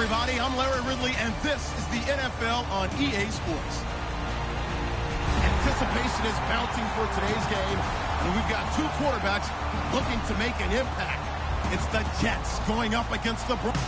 everybody. I'm Larry Ridley, and this is the NFL on EA Sports. Anticipation is mounting for today's game, and we've got two quarterbacks looking to make an impact. It's the Jets going up against the Broncos.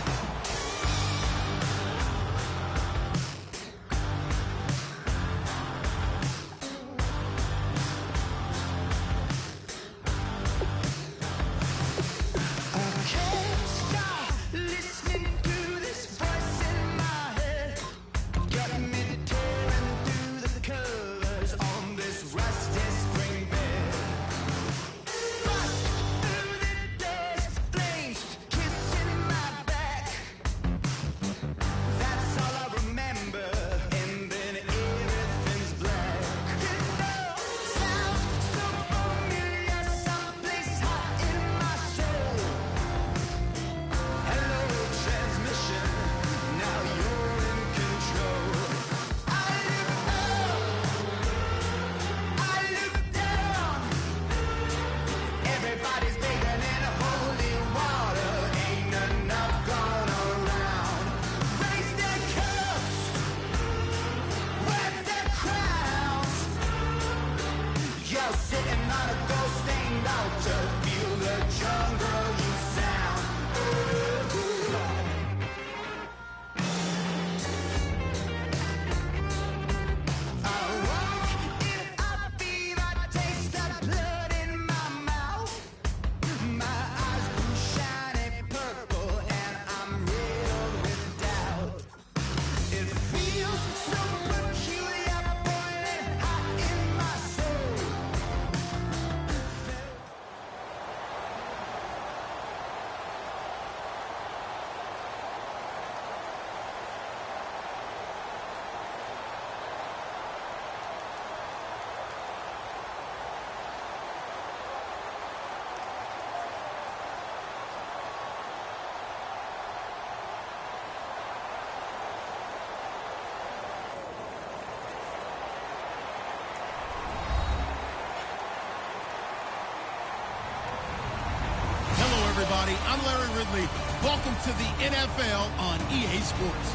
Everybody, I'm Larry Ridley. Welcome to the NFL on EA Sports.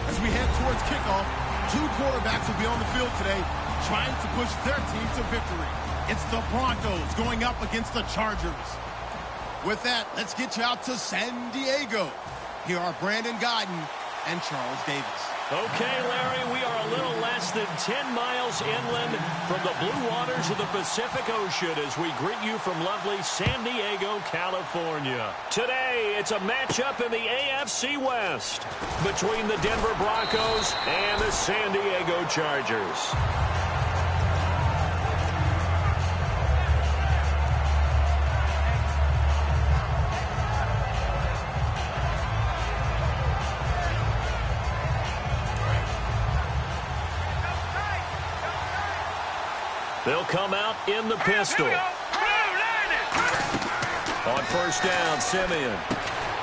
As we head towards kickoff, two quarterbacks will be on the field today trying to push their team to victory. It's the Broncos going up against the Chargers. With that, let's get you out to San Diego. Here are Brandon Guyton and Charles Davis. Okay, Larry, we are a little less than 10 miles inland from the blue waters of the Pacific Ocean as we greet you from lovely San Diego, California. Today, it's a matchup in the AFC West between the Denver Broncos and the San Diego Chargers. They'll come out in the pistol. On first down, Simeon.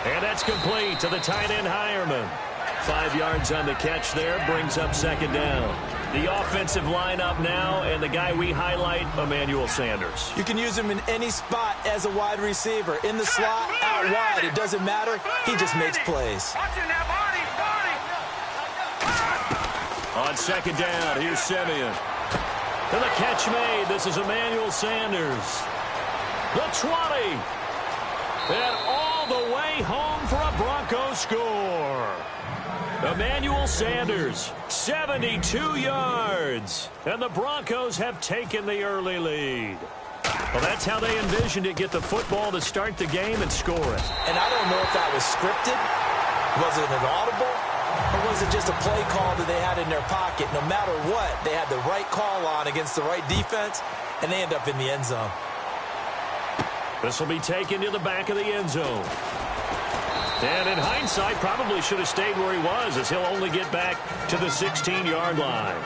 And that's complete to the tight end, Hireman. 5 yards on the catch there, brings up second down. The offensive lineup now, and the guy we highlight, Emmanuel Sanders. You can use him in any spot as a wide receiver. In the slot, out wide, it doesn't matter. He just makes plays. On second down, here's Simeon. And the catch made. This is Emmanuel Sanders. The 20. And all the way home for a Broncos score. Emmanuel Sanders, 72 yards. And the Broncos have taken the early lead. Well, that's how they envisioned it. Get the football to start the game and score it. And I don't know if that was scripted. Was it an audible? Or was it just a play call that they had in their pocket? No matter what, they had the right call on against the right defense, and they end up in the end zone. This will be taken to the back of the end zone. And in hindsight, probably should have stayed where he was, as he'll only get back to the 16-yard line.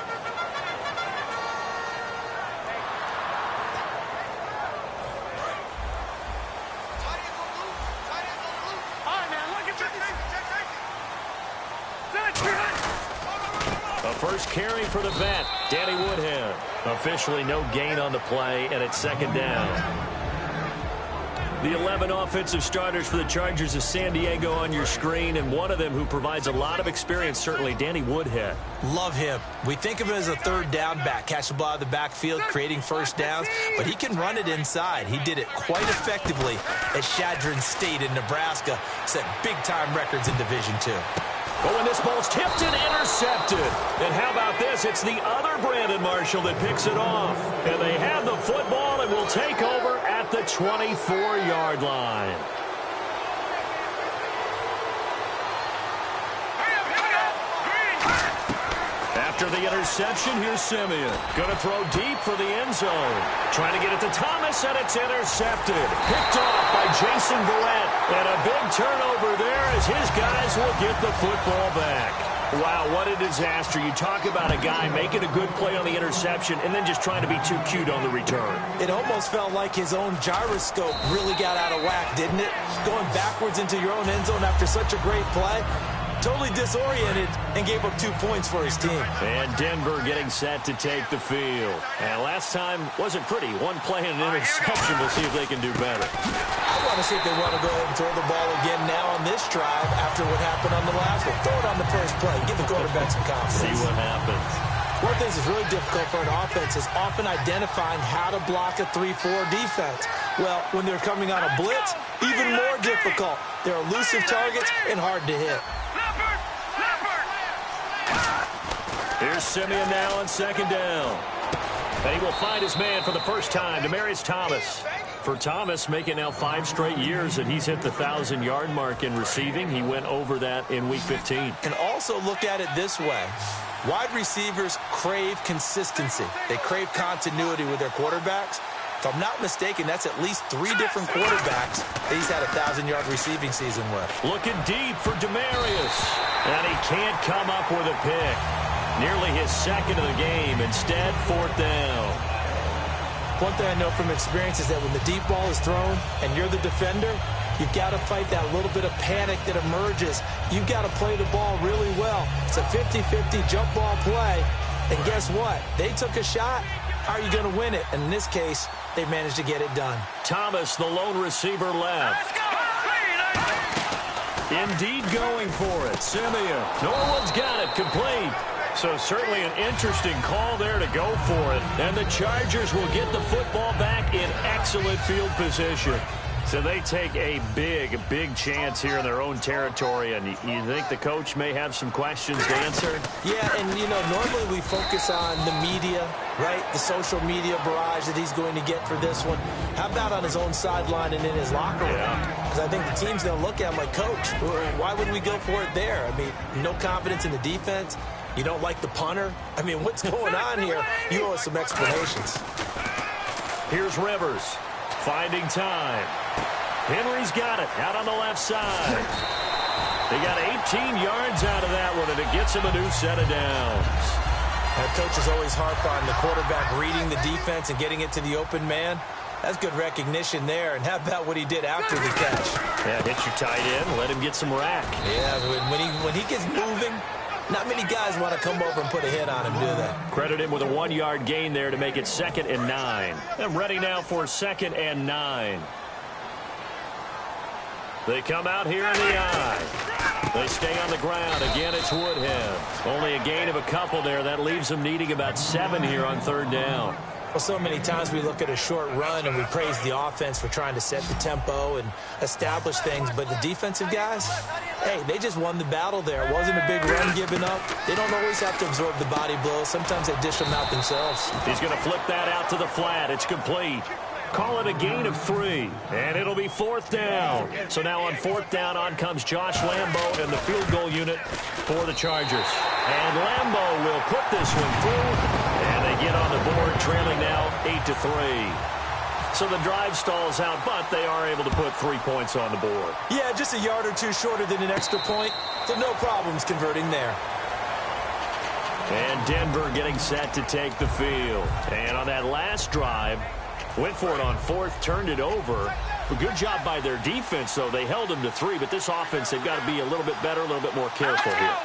First carry for the vet, Danny Woodhead. Officially no gain on the play, and it's second down. The 11 offensive starters for the Chargers of San Diego on your screen, and one of them who provides a lot of experience, certainly Danny Woodhead. Love him. We think of him as a third down back, catch the ball out of the backfield, creating first downs, but he can run it inside. He did it quite effectively at Chadron State in Nebraska, set big-time records in Division II. But when this ball's tipped and intercepted, and how about this? It's the other Brandon Marshall that picks it off. And they have the football and will take over at the 24-yard line. After the interception, here's Simeon. Going to throw deep for the end zone. Trying to get it to Thomas, and it's intercepted. Picked off by Jason Verrett. And a big turnover there as his guys will get the football back. Wow, what a disaster. You talk about a guy making a good play on the interception and then just trying to be too cute on the return. It almost felt like his own gyroscope really got out of whack, didn't it? Going backwards into your own end zone after such a great play. Totally disoriented and gave up 2 points for his team. And Denver getting set to take the field. And last time wasn't pretty. One play and an interception. We'll see if they can do better. I want to see if they want to go ahead and throw the ball again now on this drive after what happened on the last one. Throw it on the first play. Give the quarterback some confidence. See what happens. One of the things that's really difficult for an offense is often identifying how to block a 3-4 defense. Well, when they're coming on a blitz, even more difficult. They're elusive targets and hard to hit. Here's Simeon now on second down. And he will find his man for the first time, Demaryius Thomas. For Thomas, making now 5 straight years that he's hit the 1,000-yard mark in receiving. He went over that in Week 15. And also look at it this way. Wide receivers crave consistency. They crave continuity with their quarterbacks. If I'm not mistaken, that's at least 3 different quarterbacks that he's had a 1,000-yard receiving season with. Looking deep for Demaryius. And he can't come up with a pick. Nearly his second of the game. Instead, 4th down. One thing I know from experience is that when the deep ball is thrown and you're the defender, you've got to fight that little bit of panic that emerges. You've got to play the ball really well. It's a 50-50 jump ball play. And guess what? They took a shot. How are you going to win it? And in this case, they managed to get it done. Thomas, the lone receiver, left. Indeed going for it. Simeon. Norwood's got it. Complete. So certainly an interesting call there to go for it. And the Chargers will get the football back in excellent field position. So they take a big chance here in their own territory. And you think the coach may have some questions to answer? Yeah, and, you know, normally we focus on the media, right? The social media barrage that he's going to get for this one. How about on his own sideline and in his locker room? Because I think the team's going to look at him like, Coach, why would we go for it there? I mean, no confidence in the defense. You don't like the punter? I mean, what's going on here? You owe us some explanations. Here's Rivers finding time. Henry's got it out on the left side. They got 18 yards out of that one, and it gets him a new set of downs. That coach is always harp on the quarterback reading the defense and getting it to the open man. That's good recognition there. And how about what he did after the catch? Yeah, hit your tight end, let him get some rack. Yeah, when he gets moving, not many guys want to come over and put a hit on him, do they? Credit him with a 1-yard gain there to make it 2nd and 9. I'm ready now for 2nd and 9. They come out here in the eye. They stay on the ground. Again, it's Woodhead. Only a gain of a couple there. That leaves them needing about 7 here on 3rd down. Well, so many times we look at a short run and we praise the offense for trying to set the tempo and establish things. But the defensive guys, hey, they just won the battle there. It wasn't a big run given up. They don't always have to absorb the body blows. Sometimes they dish them out themselves. He's going to flip that out to the flat. It's complete. Call it a gain of 3, and it'll be 4th down. So now on 4th down, on comes Josh Lambo and the field goal unit for the Chargers. And Lambo will put this one through, and they get on the board, trailing now 8-3. So the drive stalls out, but they are able to put 3 points on the board. Yeah, just a yard or two shorter than an extra point, so no problems converting there. And Denver getting set to take the field. And on that last drive, went for it on 4th, turned it over. A good job by their defense, though. They held them to 3, but this offense, they've got to be a little bit better, a little bit more careful here.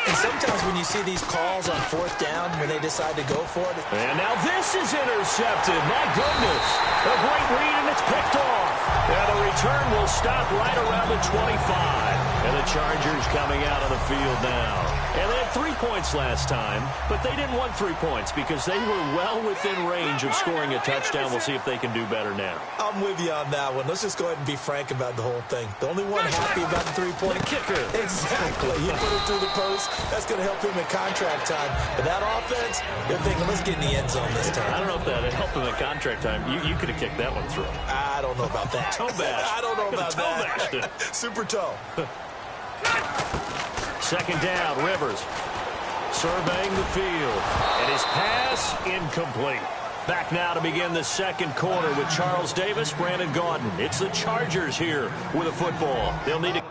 And sometimes when you see these calls on 4th down, when they decide to go for it. And now this is intercepted. My goodness. A great read, and it's picked off. And the return will stop right around the 25. And the Chargers coming out on the field now. And they had 3 points last time, but they didn't want 3 points because they were well within range of scoring a touchdown. We'll see if they can do better now. I'm with you on that one. Let's just go ahead and be frank about the whole thing. The only one happy about the three-point kicker. Exactly. You put it through the post. That's going to help him in contract time. But that offense, you're thinking, let's get in the end zone this time. I don't know if that helped him in contract time. You could have kicked that one through. I don't know about that. Toe bash. I don't know about that. Super toe. Second down, Rivers surveying the field. And his pass incomplete. Back now to begin the second quarter with Charles Davis, Brandon Gaudin. It's the Chargers here with a football. They'll need to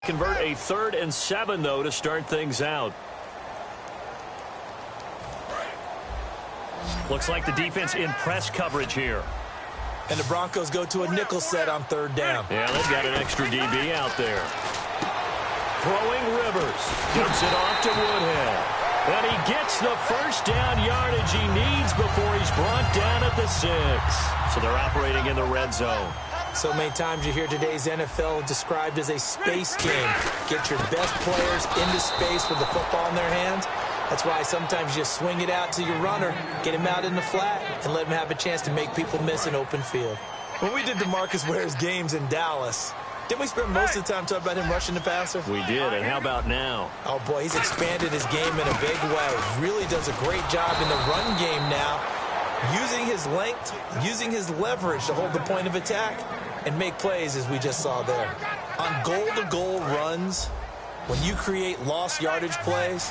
convert a 3rd and 7, though, to start things out. Looks like the defense in press coverage here. And the Broncos go to a nickel set on 3rd down. Yeah, they've got an extra DB out there. Throwing Rivers. Gets it off to Woodhead. And he gets the first down yardage he needs before he's brought down at the 6. So they're operating in the red zone. So many times you hear today's NFL described as a space game. Get your best players into space with the football in their hands. That's why sometimes you just swing it out to your runner, get him out in the flat, and let him have a chance to make people miss an open field. When we did DeMarcus Ware's games in Dallas, didn't we spend most of the time talking about him rushing the passer? We did, and how about now? Oh, boy, he's expanded his game in a big way. Really does a great job in the run game now, using his length, using his leverage to hold the point of attack and make plays as we just saw there. On goal-to-goal runs, when you create lost yardage plays,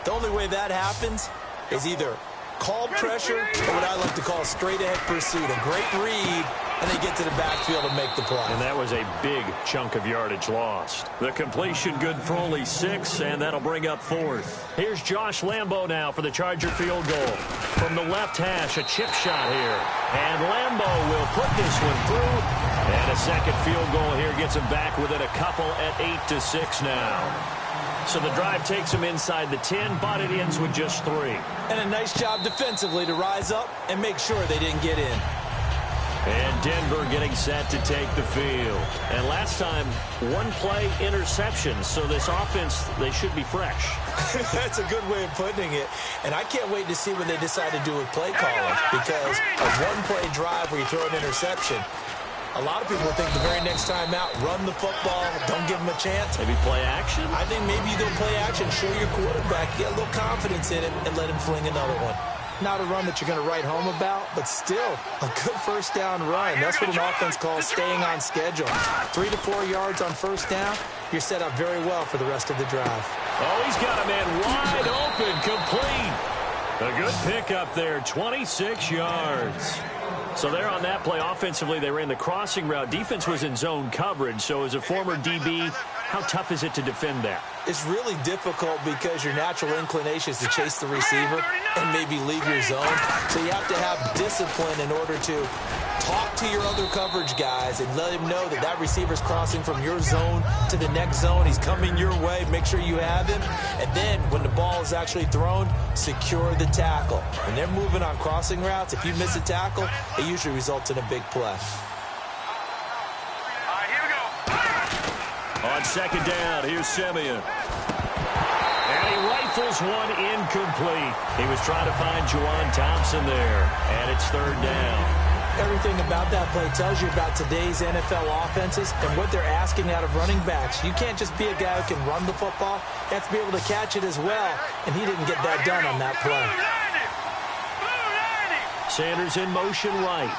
the only way that happens is either called pressure or what I like to call straight-ahead pursuit. A great read, and they get to the backfield and make the play. And that was a big chunk of yardage lost. The completion good for only 6, and that'll bring up 4th. Here's Josh Lambo now for the Charger field goal. From the left hash, a chip shot here. And Lambo will put this one through. And a second field goal here gets him back within a couple at 8-6 now. So the drive takes him inside the 10, but it ends with just 3. And a nice job defensively to rise up and make sure they didn't get in. And Denver getting set to take the field. And last time, 1-play interception. So this offense, they should be fresh. That's a good way of putting it. And I can't wait to see what they decide to do with play calling. Because a 1-play drive where you throw an interception, a lot of people think the very next time out, run the football, don't give them a chance. Maybe play action? I think maybe you go play action, show your quarterback, get a little confidence in him, and let him fling another one. Not a run that you're going to write home about, but still a good first down run. That's what an offense calls staying on schedule. 3 to 4 yards on first down, you're set up very well for the rest of the drive. Oh, he's got a man wide open, complete. A good pickup there, 26 yards. So there on that play, offensively, they ran the crossing route. Defense was in zone coverage. So as a former DB, how tough is it to defend that? It's really difficult because your natural inclination is to chase the receiver and maybe leave your zone. So you have to have discipline in order to talk to your other coverage guys and let him know that that receiver's crossing from your zone to the next zone. He's coming your way. Make sure you have him. And then when the ball is actually thrown, secure the tackle. When they're moving on crossing routes, if you miss a tackle, it usually results in a big play. On second down, here's Simeon. And he rifles one incomplete. He was trying to find Juwan Thompson there. And it's 3rd down. Everything about that play tells you about today's NFL offenses and what they're asking out of running backs. You can't just be a guy who can run the football. You have to be able to catch it as well. And he didn't get that done on that play. Sanders in motion right.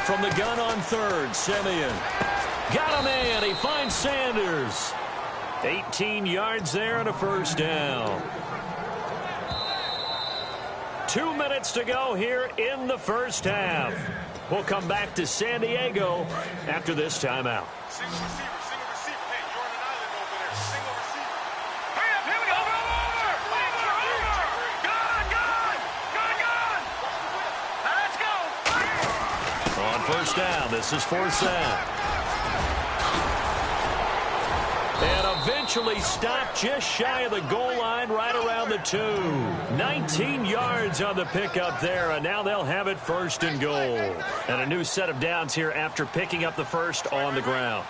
From the gun on 3rd, Simeon. Got a man. He finds Sanders. 18 yards there and a first down. 2 minutes to go here in the first half. We'll come back to San Diego after this timeout. Single receiver. Hey, you're on an island over there. Single receiver. Hurry up, here we go. Over. Good. first down. This is 4th down. And eventually stopped just shy of the goal line right around the 2. 19 yards on the pickup there, and now they'll have it 1st and goal. And a new set of downs here after picking up the first on the ground.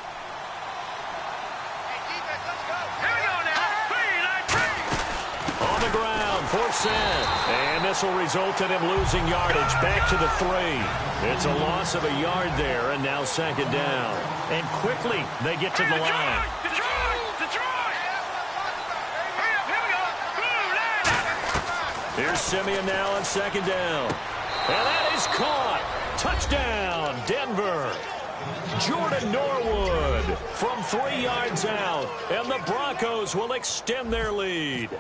On the ground, 4th down. And this will result in him losing yardage back to the 3. It's a loss of a yard there, and now 2nd down. And quickly they get to the line. Here's Simeon now on 2nd down. And that is caught. Touchdown, Denver. Jordan Norwood from 3 yards out. And the Broncos will extend their lead.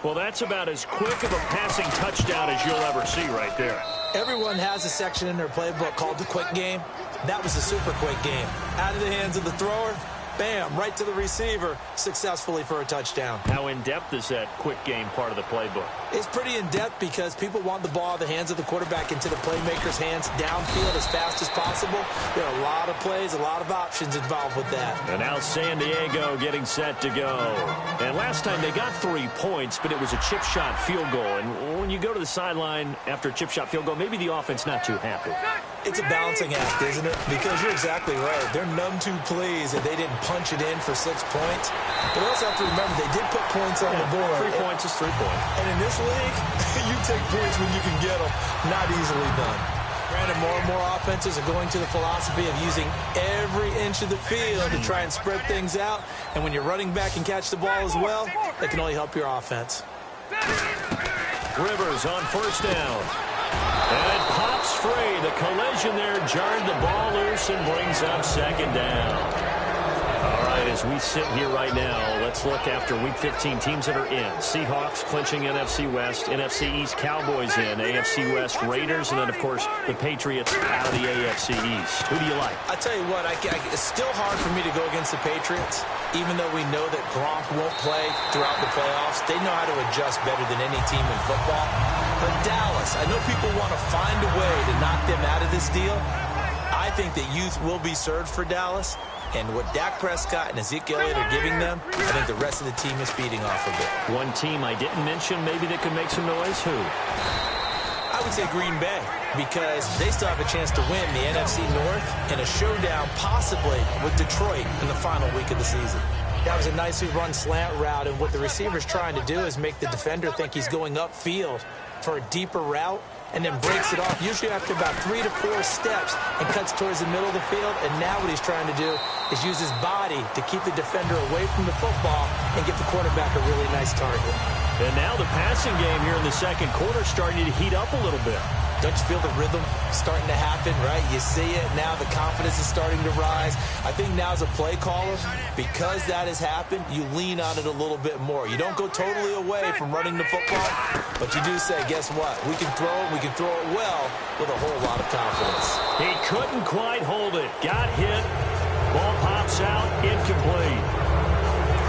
Well, that's about as quick of a passing touchdown as you'll ever see right there. Everyone has a section in their playbook called the quick game. That was a super quick game. Out of the hands of the thrower, bam, right to the receiver, successfully for a touchdown. How in-depth is that quick game part of the playbook? It's pretty in-depth because people want the ball out of the hands of the quarterback into the playmaker's hands downfield as fast as possible. There are a lot of plays, a lot of options involved with that. And now San Diego getting set to go. And last time they got 3 points, but it was a chip shot field goal. And when you go to the sideline after a chip shot field goal, maybe the offense not too happy. It's a balancing act, isn't it? Because you're exactly right. They're none too pleased that they didn't punch it in for 6 points. But also have to remember they did put points on the board. 3 points is 3 points. And in this league, you take points when you can get them. Not easily done. Granted, more and more offenses are going to the philosophy of using every inch of the field to try and spread things out. And when you're running back and catch the ball as well, that can only help your offense. Rivers on 1st down. And it pops free. The collision there jarred the ball loose and brings up 2nd down. All right, as we sit here right now, let's look after Week 15 teams that are in. Seahawks clinching NFC West, NFC East Cowboys in, AFC West Raiders, and then, of course, the Patriots out of the AFC East. Who do you like? I tell you what, it's still hard for me to go against the Patriots, even though we know that Gronk won't play throughout the playoffs. They know how to adjust better than any team in football. But Dallas, I know people want to find a way to knock them out of this deal. I think that youth will be served for Dallas. And what Dak Prescott and Ezekiel Elliott are giving them, I think the rest of the team is feeding off of it. One team I didn't mention maybe that could make some noise, who? I would say Green Bay, because they still have a chance to win the NFC North in a showdown possibly with Detroit in the final week of the season. That was a nicely run slant route, and what the receiver's trying to do is make the defender think he's going upfield for a deeper route, and then breaks it off, usually after about 3 to 4 steps, and cuts towards the middle of the field. And now what he's trying to do is use his body to keep the defender away from the football and give the quarterback a really nice target. And now the passing game here in the 2nd quarter starting to heat up a little bit. Don't you feel the rhythm starting to happen, right? You see it now. The confidence is starting to rise. I think now as a play caller, because that has happened, you lean on it a little bit more. You don't go totally away from running the football, but you do say, guess what? We can throw it. We can throw it well with a whole lot of confidence. He couldn't quite hold it. Got hit. Ball pops out. Incomplete.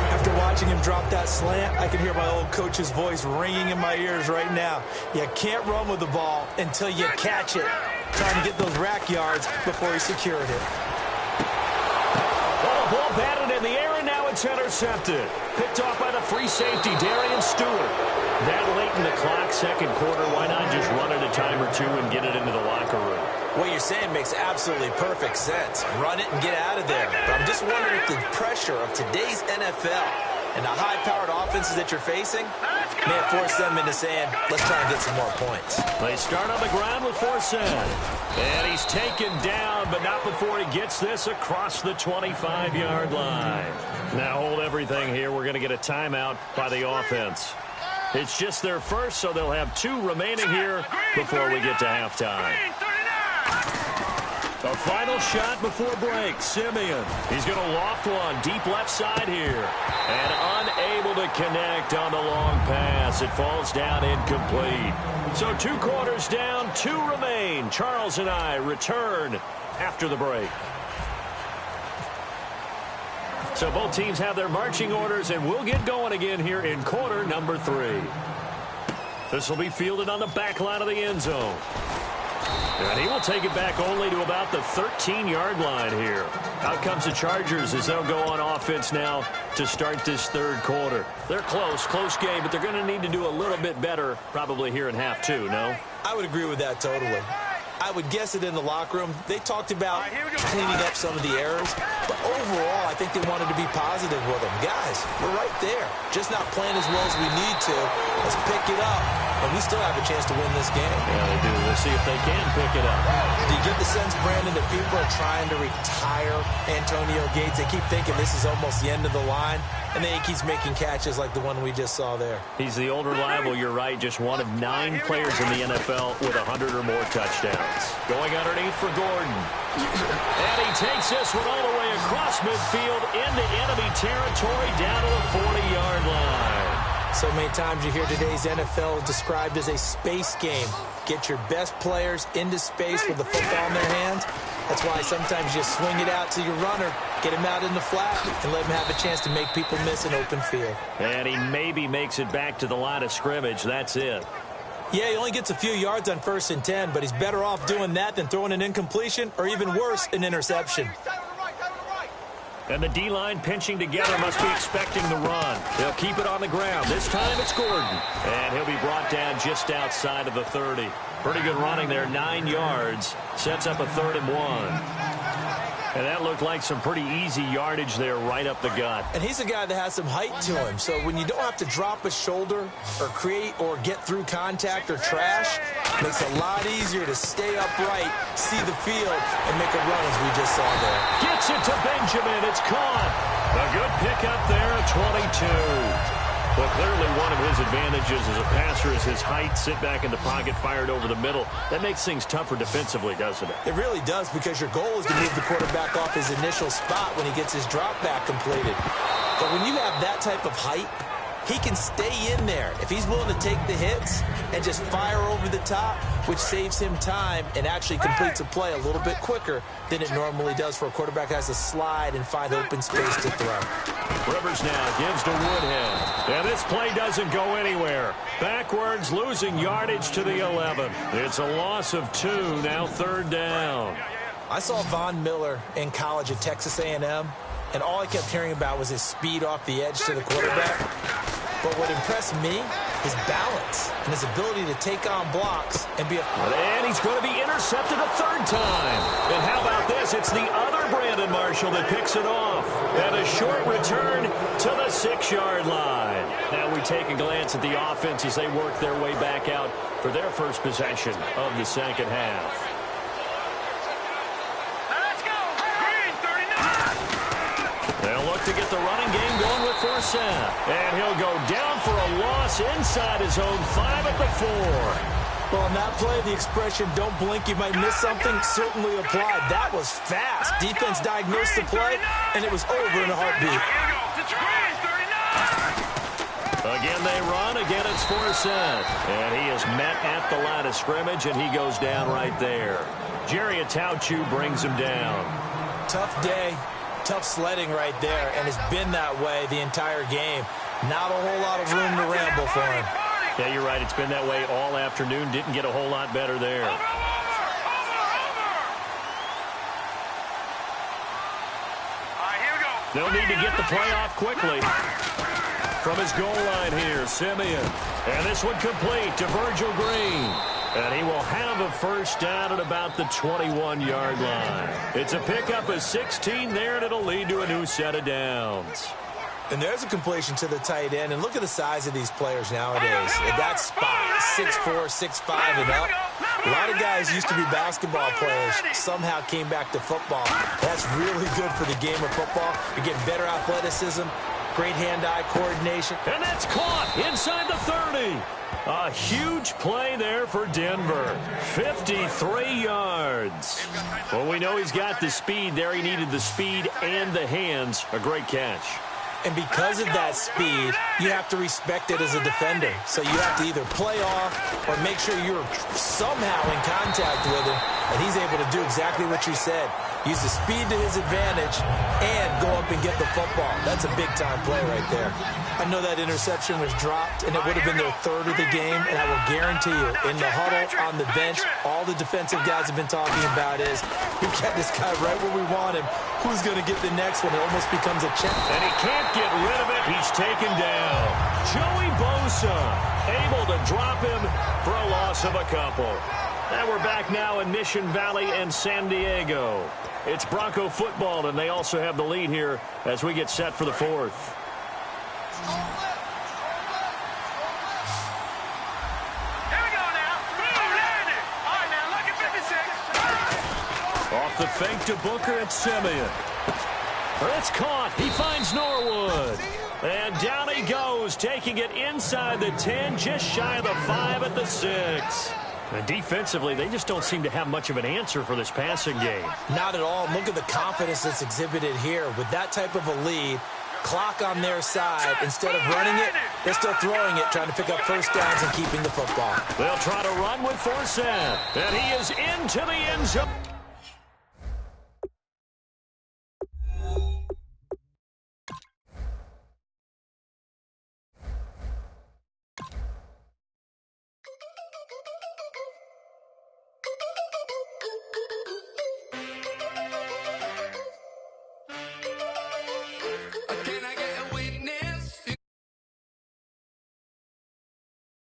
After watching him drop that slant, I can hear my old coach's voice ringing in my ears right now. You can't run with the ball until you catch it. Trying to get those rack yards before he secured it. Well, the ball batted in the air, and now it's intercepted. Picked off by the free safety, Darian Stewart. That late in the clock, 2nd quarter, why not just run it a time or two and get it into the locker room? What you're saying makes absolutely perfect sense. Run it and get out of there. But I'm just wondering if the pressure of today's NFL and the high-powered offenses that you're facing may have forced them into saying, let's try and get some more points. They start on the ground with 4th down. And he's taken down, but not before he gets this across the 25-yard line. Now hold everything here. We're going to get a timeout by the offense. It's just their first, so they'll have 2 remaining here before we get to halftime. A final shot before break. Simeon. He's going to loft one deep left side here. And unable to connect on the long pass. It falls down incomplete. So 2 quarters down, 2 remain. Charles and I return after the break. So both teams have their marching orders, and we'll get going again here in quarter number 3. This will be fielded on the back line of the end zone. And he will take it back only to about the 13-yard line here. Out comes the Chargers as they'll go on offense now to start this third quarter. They're close game, but they're going to need to do a little bit better probably here in half two, no? I would agree with that totally. I would guess it in the locker room. They talked about cleaning up some of the errors, but overall, I think they wanted to be positive with them. Guys, we're right there. Just not playing as well as we need to. Let's pick it up, and we still have a chance to win this game. Yeah, they do. We'll see if they can pick it up. Do you get the sense, Brandon, that people are trying to retire Antonio Gates? They keep thinking this is almost the end of the line, and then he keeps making catches like the one we just saw there. He's the old reliable, you're right, just one of 9 players in the NFL with 100 or more touchdowns. Going underneath for Gordon. And he takes this one all the way across midfield into enemy territory down to the 40-yard line. So many times you hear today's NFL described as a space game. Get your best players into space with the football in their hands. That's why sometimes you swing it out to your runner, get him out in the flat, and let him have a chance to make people miss an open field. And he maybe makes it back to the line of scrimmage. That's it. Yeah, he only gets a few yards on 1st and 10, but he's better off doing that than throwing an incompletion or even worse, an interception. And the D-line pinching together must be expecting the run. They'll keep it on the ground. This time it's Gordon. And he'll be brought down just outside of the 30. Pretty good running there, 9 yards. Sets up a 3rd and 1. And that looked like some pretty easy yardage there right up the gut. And he's a guy that has some height to him. So when you don't have to drop a shoulder or create or get through contact or trash, it makes it a lot easier to stay upright, see the field, and make a run as we just saw there. Gets it to Benjamin. It's caught. A good pickup there at 22. Well, clearly one of his advantages as a passer is his height. Sit back in the pocket, fired over the middle. That makes things tougher defensively, doesn't it? It really does, because your goal is to move the quarterback off his initial spot when he gets his drop back completed. But when you have that type of height, he can stay in there if he's willing to take the hits and just fire over the top, which saves him time and actually completes a play a little bit quicker than it normally does for a quarterback that has to slide and find open space to throw. Rivers now gives to Woodhead. And this play doesn't go anywhere. Backwards, losing yardage to the 11. It's a loss of 2, now 3rd down. I saw Von Miller in college at Texas A&M, and all I kept hearing about was his speed off the edge to the quarterback. But what impressed me, his balance and his ability to take on blocks and be a... And he's going to be intercepted a 3rd time. And how about this? It's the other Brandon Marshall that picks it off. And a short return to the 6-yard line. Now we take a glance at the offense as they work their way back out for their first possession of the second half. They'll look to get the running game going with Forsett. And he'll go down for a loss inside his own 5 at the 4. Well, on that play, the expression, don't blink, you might miss something, certainly applied. That was fast. Defense diagnosed the play, and it was over in a heartbeat. Again, they run. Again, it's Forsett. And he is met at the line of scrimmage, and he goes down right there. Jerry Atauchu brings him down. Tough day. Tough sledding right there, and it's been that way the entire game. Not a whole lot of room to ramble for him. Yeah, you're right. It's been that way all afternoon. Didn't get a whole lot better there. They'll need to get the play off quickly. From his goal line here, Simeon. And this one complete to Virgil Green. And he will have a first down at about the 21-yard line. It's a pickup of 16 there, and it'll lead to a new set of downs. And there's a completion to the tight end. And look at the size of these players nowadays. At that spot, 6'4", 6'5", and up. A lot of guys used to be basketball players, somehow came back to football. That's really good for the game of football. You're getting better athleticism, great hand-eye coordination. And that's caught inside the 30. A huge play there for Denver. 53 yards. Well, we know he's got the speed there. He needed the speed and the hands. A great catch. And because of that speed, you have to respect it as a defender. So you have to either play off or make sure you're somehow in contact with him. And he's able to do exactly what you said. use the speed to his advantage, and go up and get the football. That's a big-time play right there. I know that interception was dropped, and it would have been their third of the game, and I will guarantee you, in the huddle, on the bench, all the defensive guys have been talking about is, we got this guy right where we want him. Who's going to get the next one? It almost becomes a check. And he can't get rid of it. He's taken down. Joey Bosa able to drop him for a loss of a couple. And we're back now in Mission Valley and San Diego. It's Bronco football, and they also have the lead here as we get set for the fourth. Here we go now. Boom, landed. All right, now look at 56. Off the fake to Booker and Simeon. It's caught. He finds Norwood. And down he goes, taking it inside the 10, just shy of the 5 at the 6. And defensively, they just don't seem to have much of an answer for this passing game. Not at all. Look at the confidence that's exhibited here. With that type of a lead, clock on their side, instead of running it, they're still throwing it, trying to pick up first downs and keeping the football. They'll try to run with Forsett. And he is into the end zone.